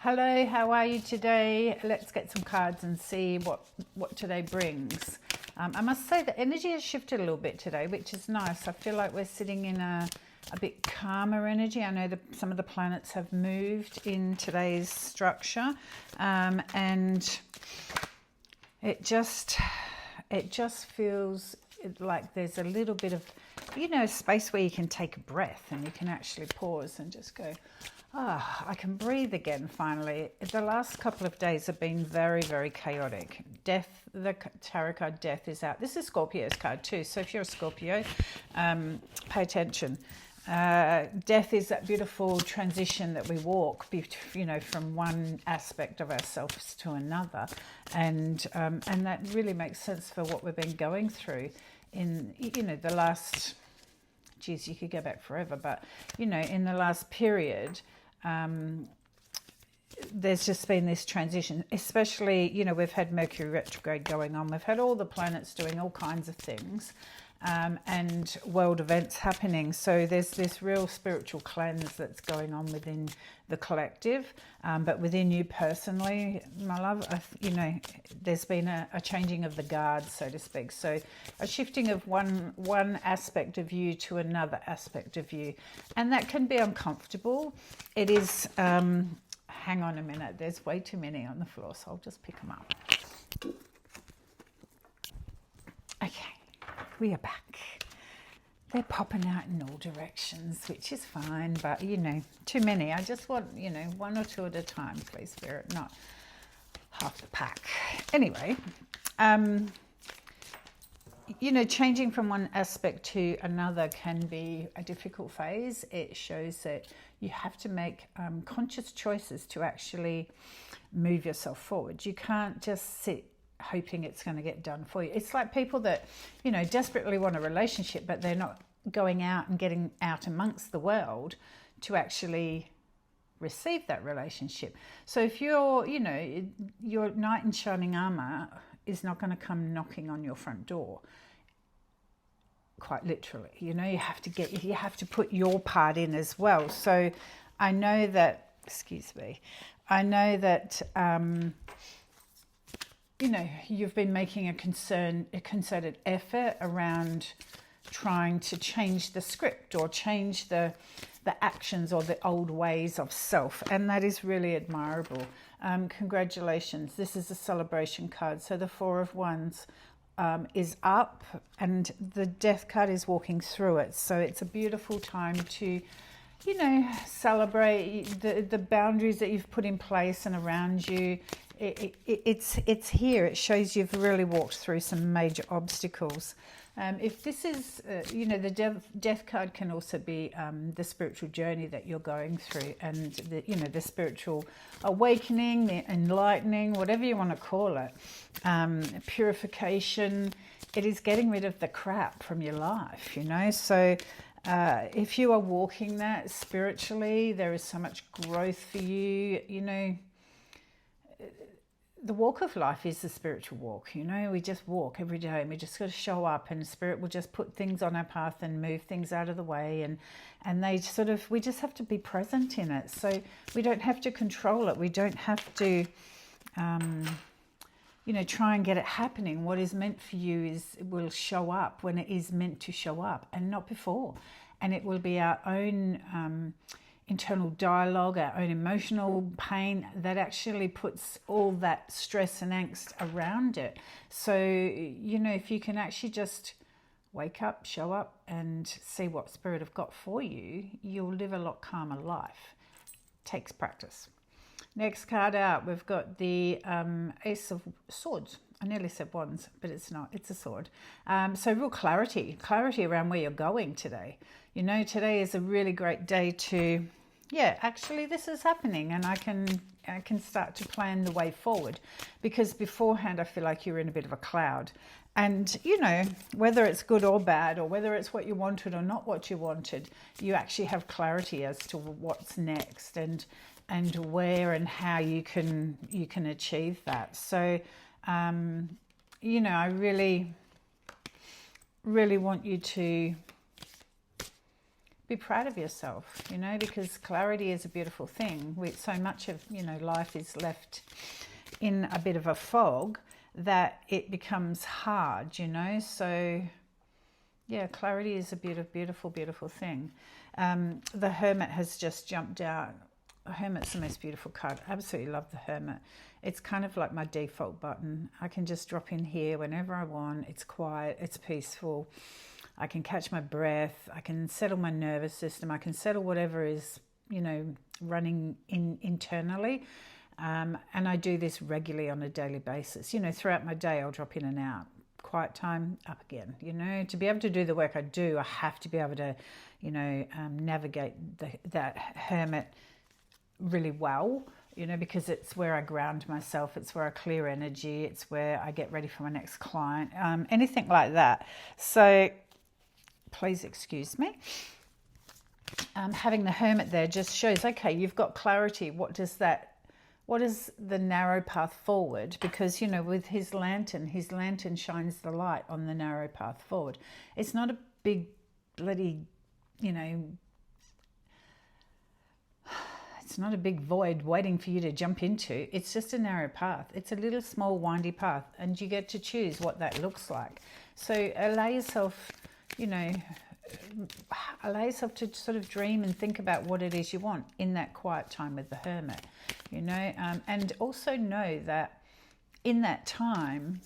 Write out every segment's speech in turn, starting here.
Hello, how are you today? Let's get some cards and see what today brings. I must say the energy has shifted a little bit today, which is nice. I feel like we're sitting in a bit calmer energy. I know that some of the planets have moved in today's structure, and it just feels like there's a little bit of, space where you can take a breath and you can actually pause and just go, I can breathe again finally. The last couple of days have been very, very chaotic. Death, the tarot card Death is out. This is Scorpio's card too, so if you're a Scorpio, pay attention. Death is that beautiful transition that we walk, from one aspect of ourselves to another, and that really makes sense for what we've been going through in the last. Geez, you could go back forever, but in the last period. There's just been this transition, especially, we've had Mercury retrograde going on. We've had all the planets doing all kinds of things, and world events happening. So there's this real spiritual cleanse that's going on within the collective, but within you personally, my love, there's been a changing of the guard, so to speak. So a shifting of one aspect of you to another aspect of you, and that can be uncomfortable. It is. Hang on a minute. There's way too many on the floor, so I'll just pick them up. Okay. We are back. They're popping out in all directions, which is fine, but too many. I just want, one or two at a time, please, Spirit, not half the pack. Anyway, changing from one aspect to another can be a difficult phase. It shows that you have to make conscious choices to actually move yourself forward. You can't just sit hoping it's going to get done for you. It's like people that, desperately want a relationship, but they're not going out and getting out amongst the world to actually receive that relationship. So if you're, your knight in shining armor is not going to come knocking on your front door, quite literally. You have to put your part in as well. So I know that, you've been making a concerted effort around trying to change the script or change the actions or the old ways of self, and that is really admirable. Congratulations. This is a celebration card. So the Four of Wands is up, and the Death card is walking through it. So it's a beautiful time to celebrate the boundaries that you've put in place and around you. It's here. It shows you've really walked through some major obstacles. If this is, the death card can also be the spiritual journey that you're going through, and the spiritual awakening, the enlightening, whatever you want to call it, purification. It is getting rid of the crap from your life, So if you are walking that spiritually, there is so much growth for you, The walk of life is the spiritual walk, we just walk every day, and we just got to show up, and Spirit will just put things on our path and move things out of the way, and we just have to be present in it. So we don't have to control it. We don't have to, try and get it happening. What is meant for you will show up when it is meant to show up, and not before. And it will be our own, internal dialogue, our own emotional pain that actually puts all that stress and angst around it. So, if you can actually just wake up, show up, and see what Spirit have got for you, you'll live a lot calmer life. Takes practice. Next card out, we've got the Ace of Swords. I nearly said wands, but it's not. It's a sword. So real clarity around where you're going today. Today is a really great day to, actually this is happening, and I can start to plan the way forward, because beforehand I feel like you're in a bit of a cloud. And, whether it's good or bad, or whether it's what you wanted or not what you wanted, you actually have clarity as to what's next and where and how you can achieve that. So, I really, really want you to be proud of yourself, you know, because clarity is a beautiful thing. So much of, you know, life is left in a bit of a fog that it becomes hard, you know. So yeah, clarity is a beautiful, beautiful thing. The Hermit has just jumped out. The Hermit's the most beautiful card. I absolutely love the Hermit. It's kind of like my default button. I can just drop in here whenever I want. It's quiet, it's peaceful. I can catch my breath. I can settle my nervous system. I can settle whatever is, you know, running internally. And I do this regularly on a daily basis. You know, throughout my day, I'll drop in and out. Quiet time, up again. You know, to be able to do the work I do, I have to be able to, you know, navigate that Hermit really well, you know, because it's where I ground myself, it's where I clear energy, it's where I get ready for my next client, anything like that. So please excuse me. Having the Hermit there just shows, okay, you've got clarity. What is the narrow path forward? Because, you know, with his lantern shines the light on the narrow path forward. It's not a big bloody, you know, it's not a big void waiting for you to jump into. It's just a narrow path. It's a little small windy path, and you get to choose what that looks like. So allow yourself, you know, to sort of dream and think about what it is you want in that quiet time with the Hermit, you know, and also know that in that time,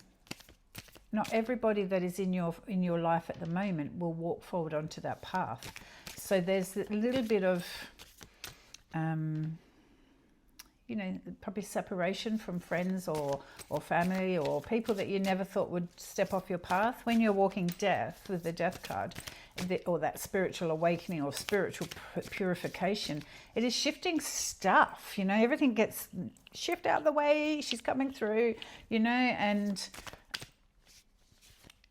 not everybody that is in your life at the moment will walk forward onto that path. So there's a little bit of you know, probably separation from friends or family or people that you never thought would step off your path. When you're walking death with the Death card, or that spiritual awakening or spiritual purification, it is shifting stuff, you know, everything gets shift out of the way, she's coming through, you know, and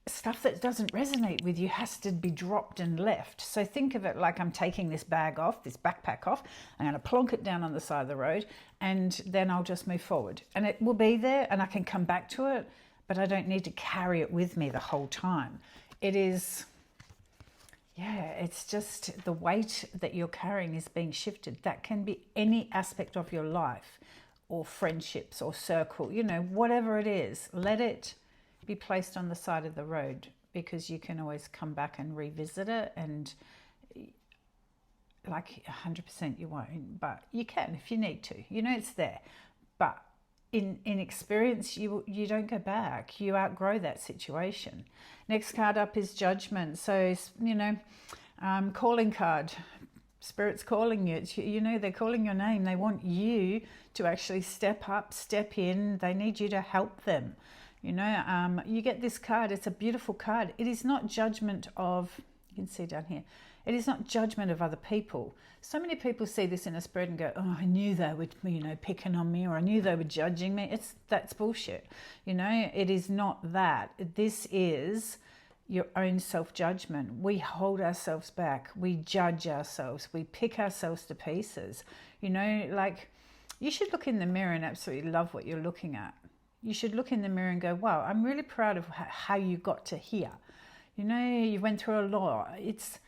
stuff that doesn't resonate with you has to be dropped and left. So think of it like I'm taking this bag off, this backpack off, I'm going to plonk it down on the side of the road, and then I'll just move forward. And it will be there and I can come back to it, but I don't need to carry it with me the whole time. It is, yeah, it's just the weight that you're carrying is being shifted. That can be any aspect of your life or friendships or circle, you know, whatever it is, let it be placed on the side of the road, because you can always come back and revisit it, and like 100% you won't, but you can if you need to, you know, it's there. But in experience, you don't go back, you outgrow that situation. Next card up is Judgment. So, you know, calling card, Spirit's calling you. It's, you know, they're calling your name. They want you to actually step up, step in. They need you to help them. You know, you get this card. It's a beautiful card. It is not judgment of, you can see down here, it is not judgment of other people. So many people see this in a spread and go, oh, I knew they would, you know, picking on me, or I knew they were judging me. That's bullshit. You know, it is not that. This is your own self-judgment. We hold ourselves back. We judge ourselves. We pick ourselves to pieces. You know, like, you should look in the mirror and absolutely love what you're looking at. You should look in the mirror and go, wow, I'm really proud of how you got to here. You know, you went through a lot. It's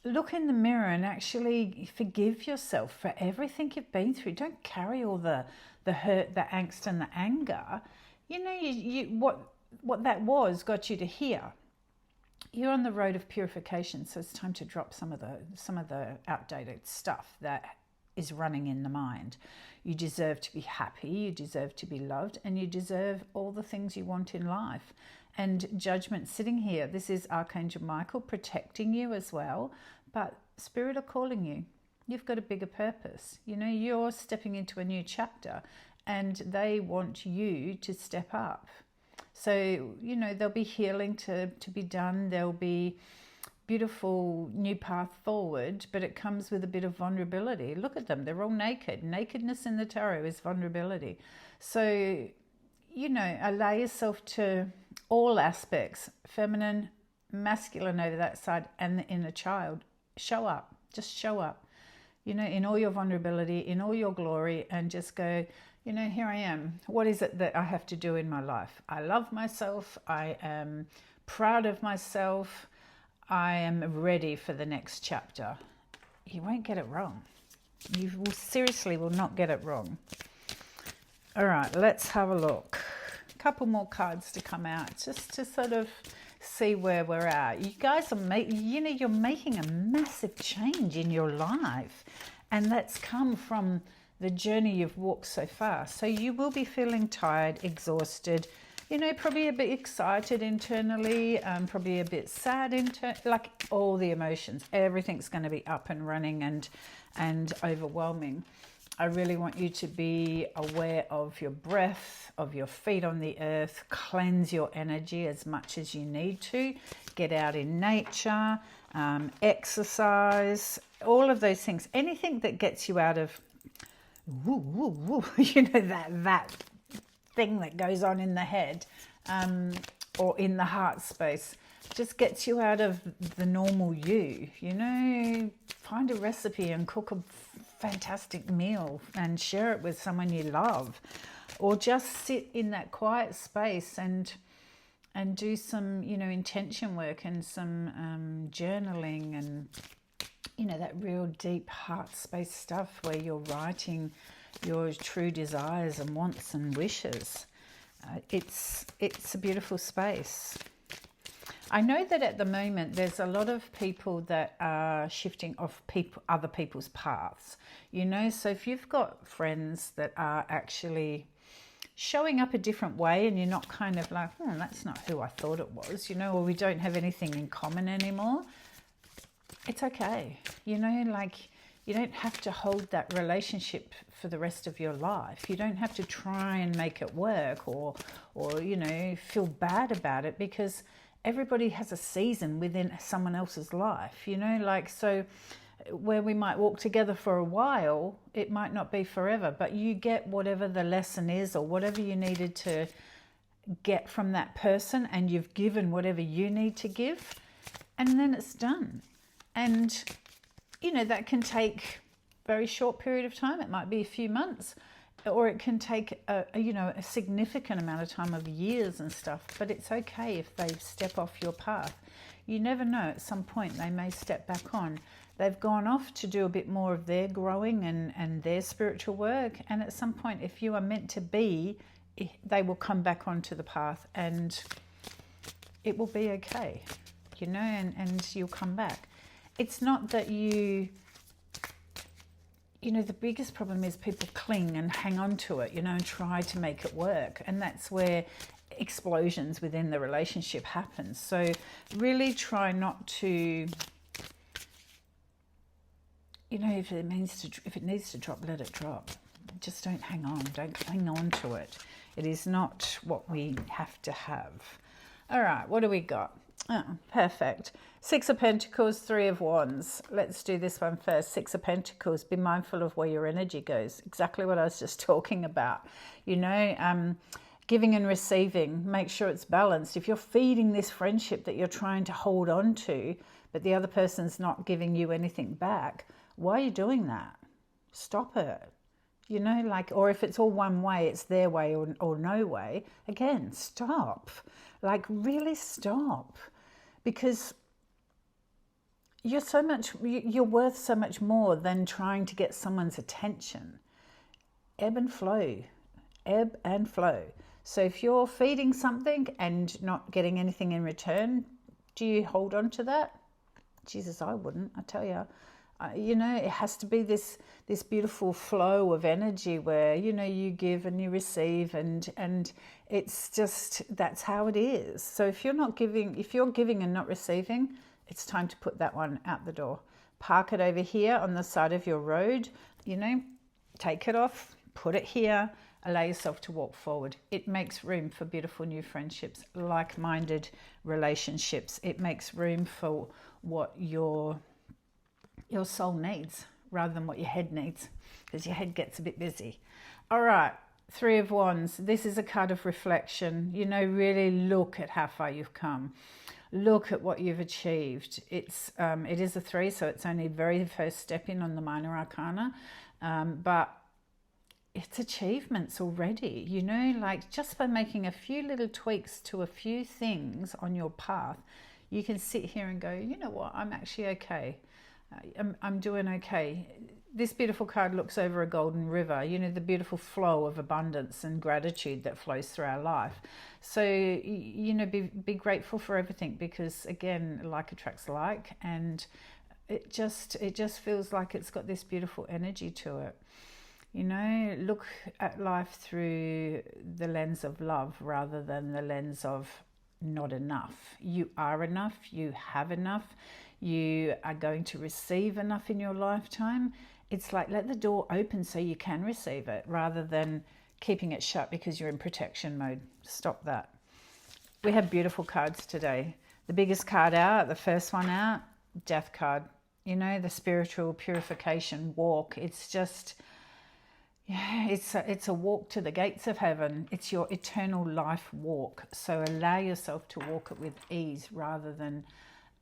look in the mirror and actually forgive yourself for everything you've been through. Don't carry all the hurt, the angst and the anger. You know, what that was got you to here. You're on the road of purification, so it's time to drop some of the outdated stuff that is running in the mind. You deserve to be happy, you deserve to be loved, and you deserve all the things you want in life. And Judgment sitting here, this is Archangel Michael protecting you as well, but Spirit are calling you. You've got a bigger purpose. You know, you're stepping into a new chapter, and they want you to step up. So, you know, there'll be healing to be done. There'll be beautiful new path forward, but it comes with a bit of vulnerability. Look at them, they're all naked. Nakedness in the tarot is vulnerability. So, you know, allow yourself to all aspects, feminine, masculine over that side, and the inner child. Show up, just show up, you know, in all your vulnerability, in all your glory, and just go, you know, here I am. What is it that I have to do in my life? I love myself. I am proud of myself. I am ready for the next chapter. You won't get it wrong. You will seriously will not get it wrong. All right, let's have a look. A couple more cards to come out just to sort of see where we're at. You guys are you're making a massive change in your life, and that's come from the journey you've walked so far. So you will be feeling tired, exhausted, probably a bit excited internally, probably a bit sad, like all the emotions. Everything's going to be up and running and overwhelming. I really want you to be aware of your breath, of your feet on the earth. Cleanse your energy as much as you need to. Get out in nature, exercise, all of those things. Anything that gets you out of woo, woo, woo, that thing that goes on in the head or in the heart space, just gets you out of the normal you. Find a recipe and cook a fantastic meal and share it with someone you love, or just sit in that quiet space and do some intention work and some journaling and that real deep heart space stuff where you're writing your true desires and wants and wishes. It's a beautiful space. I know that at the moment there's a lot of people that are shifting off other people's paths, so if you've got friends that are actually showing up a different way and you're not kind of like, that's not who I thought it was, or we don't have anything in common anymore, it's okay. You don't have to hold that relationship for the rest of your life. You don't have to try and make it work or feel bad about it, because everybody has a season within someone else's life, so where we might walk together for a while, it might not be forever, but you get whatever the lesson is or whatever you needed to get from that person, and you've given whatever you need to give, and then it's done. And, that can take a very short period of time. It might be a few months, or it can take a significant amount of time of years and stuff, but it's okay if they step off your path. You never know, at some point they may step back on. They've gone off to do a bit more of their growing and their spiritual work, and at some point, if you are meant to be, they will come back onto the path and it will be okay, and you'll come back. It's not that the biggest problem is people cling and hang on to it, and try to make it work. And that's where explosions within the relationship happen. So really try not to, if it needs to drop, let it drop. Just don't hang on. Don't cling on to it. It is not what we have to have. All right, what do we got? Oh, perfect. 6 of Pentacles, 3 of Wands. Let's do this one first. 6 of Pentacles. Be mindful of where your energy goes. Exactly what I was just talking about. Giving and receiving. Make sure it's balanced. If you're feeding this friendship that you're trying to hold on to, but the other person's not giving you anything back, why are you doing that? Stop it. Or if it's all one way, it's their way or no way. Again, stop. Really stop. Because you're worth so much more than trying to get someone's attention. Ebb and flow. Ebb and flow. So if you're feeding something and not getting anything in return, do you hold on to that? Jesus, I wouldn't, I tell you. It has to be this beautiful flow of energy where, you give and you receive, and it's just, that's how it is. So if you're giving and not receiving, it's time to put that one out the door. Park it over here on the side of your road, take it off, put it here, allow yourself to walk forward. It makes room for beautiful new friendships, like-minded relationships. It makes room for what your soul needs rather than what your head needs, because your head gets a bit busy. All right, 3 of Wands. This is a card of reflection. Really look at how far you've come. Look at what you've achieved. It is a 3, so it's only very first step in on the minor arcana, but it's achievements already, just by making a few little tweaks to a few things on your path, you can sit here and go, you know what, I'm actually okay. I'm doing okay. This beautiful card looks over a golden river, you know, the beautiful flow of abundance and gratitude that flows through our life. So, you know, be grateful for everything, because again, like attracts like, and it just feels like it's got this beautiful energy to it. You know, look at life through the lens of love rather than the lens of not enough. You are enough, you have enough, you are going to receive enough in your lifetime. It's like, let the door open so you can receive it, rather than keeping it shut because you're in protection mode. Stop that. We have beautiful cards today. The biggest card out, the first one out, Death card. You know, the spiritual purification walk. It's just, yeah, it's a walk to the gates of heaven. It's your eternal life walk. So allow yourself to walk it with ease, rather than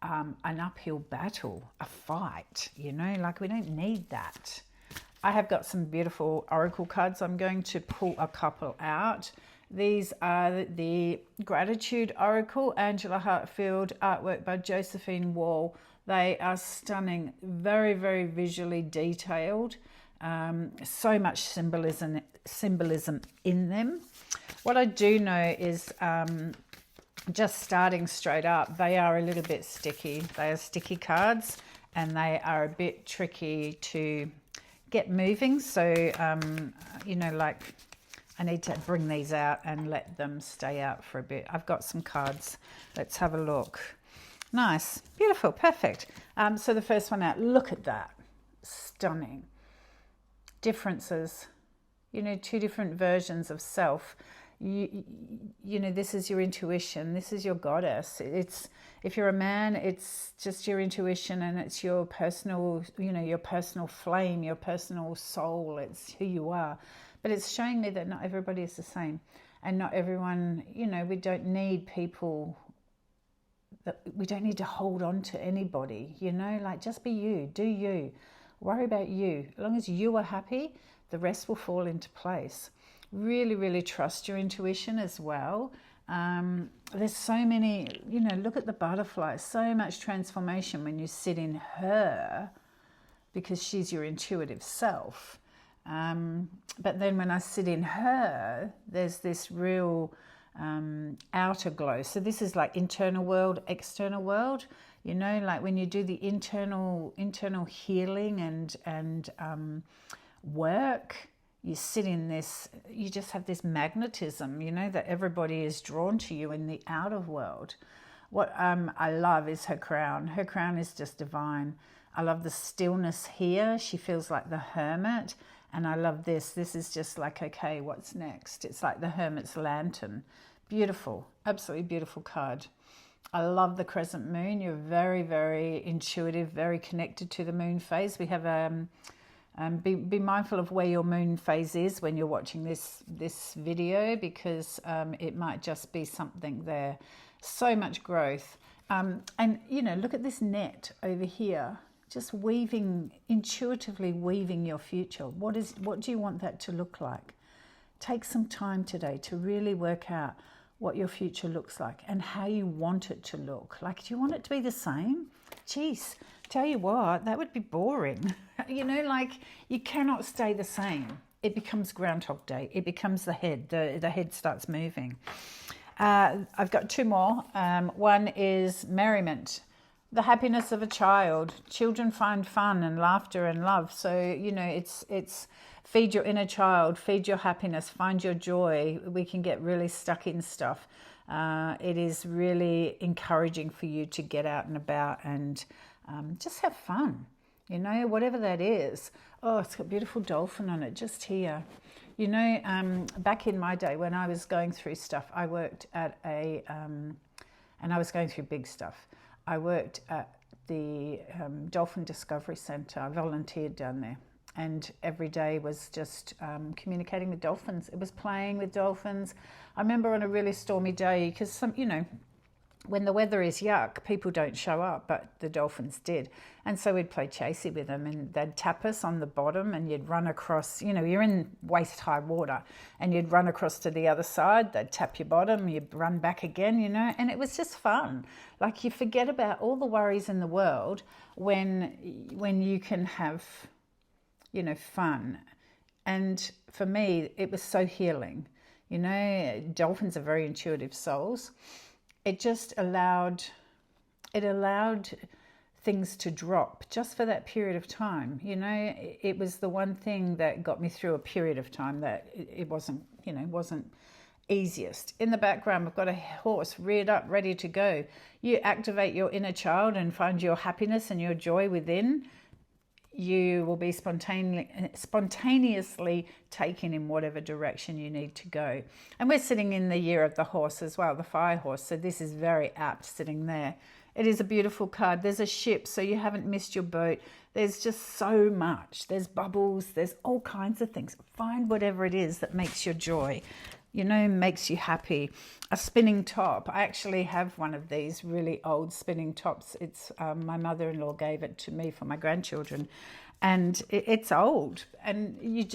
an uphill battle, a fight. You know, like, we don't need that. I have got some beautiful oracle cards. I'm going to pull a couple out. These are the Gratitude Oracle, Angela Hartfield, artwork by Josephine Wall. They are stunning, very, very visually detailed. So much symbolism in them. What I do know is, just starting straight up, they are a little bit sticky. They are sticky cards, and they are a bit tricky to get moving. So, you know, like, I need to bring these out and let them stay out for a bit. I've got some cards. Let's have a look. Nice, beautiful, perfect. So the first one out, look at that. Stunning. Differences. You know, two different versions of self. You know, this is your intuition. This is your goddess. It's, if you're a man, it's just your intuition, and it's your personal, you know, your personal flame, your personal soul. It's who you are. But it's showing me that not everybody is the same, and not everyone, you know, we don't need people, that we don't need to hold on to anybody, you know, like, just be you, do you, worry about you. As long as you are happy, the rest will fall into place. Really, really trust your intuition as well. There's so many, you know, look at the butterfly, so much transformation when you sit in her, because she's your intuitive self. But then when I sit in her, there's this real outer glow. So this is like internal world, external world. You know, like when you do the internal healing and work, you sit in this, you just have this magnetism, you know, that everybody is drawn to you in the outer world. What I love is her crown. Her crown is just divine. I love the stillness here. She feels like the hermit. And I love this. This is just like, okay, what's next? It's like the hermit's lantern. Beautiful, absolutely beautiful card. I love the crescent moon. You're very, very intuitive, very connected to the moon phase. We have be mindful of where your moon phase is when you're watching this video, because it might just be something there. So much growth. And, you know, look at this net over here. Just weaving, intuitively weaving your future. What do you want that to look like? Take some time today to really work out what your future looks like and how you want it to look. Like, do you want it to be the same? Geez, tell you what, that would be boring. You know, like, you cannot stay the same. It becomes Groundhog Day. It becomes the head. The head starts moving. I've got two more. One is merriment. The happiness of a child. Children find fun and laughter and love. So, you know, it's feed your inner child, feed your happiness, find your joy. We can get really stuck in stuff. It is really encouraging for you to get out and about and just have fun, you know, whatever that is. Oh, it's got a beautiful dolphin on it just here. You know, back in my day when I was going through stuff, I worked at and I was going through big stuff. I worked at the Dolphin Discovery Centre. I volunteered down there, and every day was just communicating with dolphins. It was playing with dolphins. I remember on a really stormy day, because you know, when the weather is yuck, people don't show up, but the dolphins did. And so we'd play chasey with them, and they'd tap us on the bottom, and you'd run across, you're in waist high water, and you'd run across to the other side, they'd tap your bottom, you'd run back again, and it was just fun. Like, you forget about all the worries in the world when you can have, fun. And for me, it was so healing. Dolphins are very intuitive souls. It just allowed things to drop just for that period of time. It was the one thing that got me through a period of time that it wasn't easiest. In the background, we've got a horse reared up, ready to go. You activate your inner child and find your happiness and your joy within. You will be spontaneously taken in whatever direction you need to go. And we're sitting in the year of the horse as well, the fire horse. So this is very apt sitting there. It is a beautiful card. There's a ship, so you haven't missed your boat. There's just so much. There's bubbles. There's all kinds of things. Find whatever it is that makes your joy, makes you happy. A spinning top. I actually have one of these really old spinning tops. It's my mother-in-law gave it to me for my grandchildren, and it's old, and you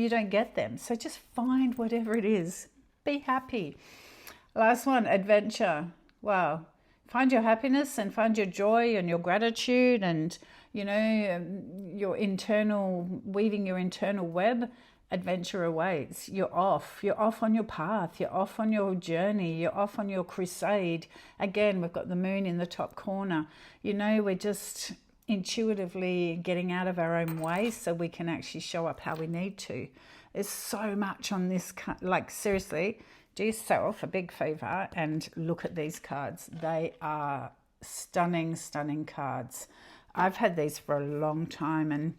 don't get them. So just find whatever it is. Be happy. Last one, adventure. Wow. Find your happiness and find your joy and your gratitude and, your weaving your internal web. Adventure awaits. You're off on your path, you're off on your journey, you're off on your crusade. Again, we've got the moon in the top corner. We're just intuitively getting out of our own way so we can actually show up how we need to. There's so much on this, like, seriously, do yourself a big favor and look at these cards. They are stunning, stunning cards. I've had these for a long time, and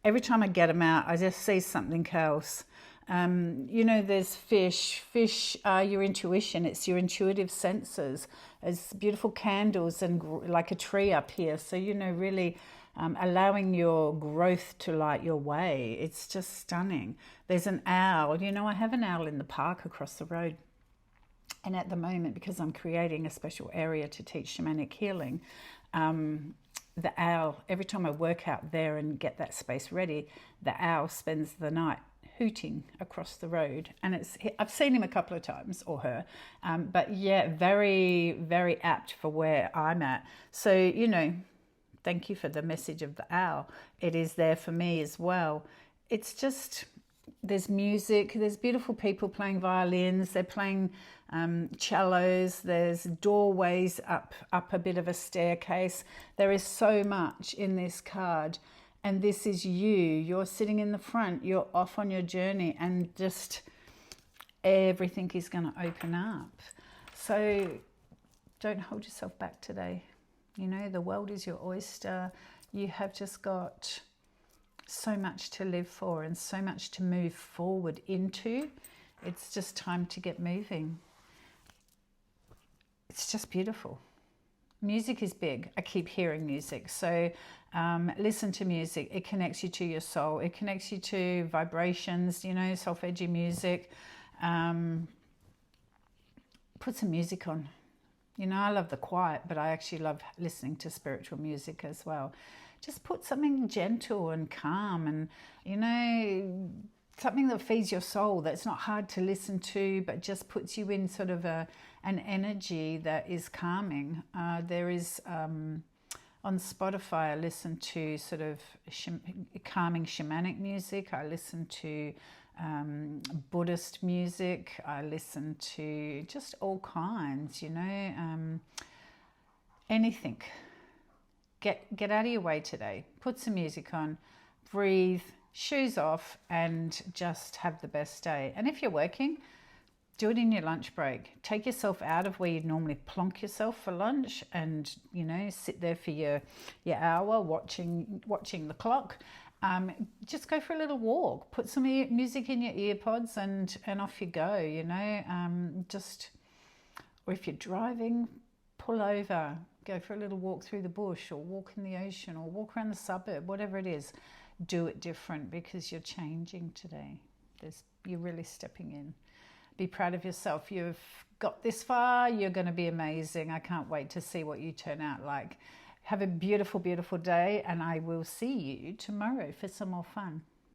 every time I get them out, I just see something else. There's fish. Fish are your intuition. It's your intuitive senses. There's beautiful candles and like a tree up here. So, really allowing your growth to light your way. It's just stunning. There's an owl. I have an owl in the park across the road. And at the moment, because I'm creating a special area to teach shamanic healing, the owl, every time I work out there and get that space ready, the owl spends the night hooting across the road. And I've seen him a couple of times, or her, but yeah, very, very apt for where I'm at. So, thank you for the message of the owl. It is there for me as well. It's just, there's music, there's beautiful people playing violins, they're playing cellos, there's doorways up a bit of a staircase. There is so much in this card, and this is you're sitting in the front, you're off on your journey, and just everything is going to open up. So don't hold yourself back today. The world is your oyster. You have just got so much to live for and so much to move forward into. It's just time to get moving. It's just beautiful. Music is big. I keep hearing music. So listen to music. It connects you to your soul. It connects you to vibrations, solfeggi music. Put some music on. I love the quiet, but I actually love listening to spiritual music as well. Just put something gentle and calm and, something that feeds your soul, that's not hard to listen to, but just puts you in sort of an energy that is calming. There is, on Spotify, I listen to sort of calming shamanic music. I listen to Buddhist music. I listen to just all kinds, anything. Get out of your way today. Put some music on, breathe, shoes off, and just have the best day. And if you're working, do it in your lunch break. Take yourself out of where you'd normally plonk yourself for lunch and, sit there for your hour watching the clock. Just go for a little walk. Put some music in your earpods and off you go, or if you're driving, pull over, go for a little walk through the bush, or walk in the ocean, or walk around the suburb, whatever it is. Do it different, because you're changing today. You're really stepping in. Be proud of yourself. You've got this far, you're going to be amazing. I can't wait to see what you turn out like. Have a beautiful, beautiful day, and I will see you tomorrow for some more fun.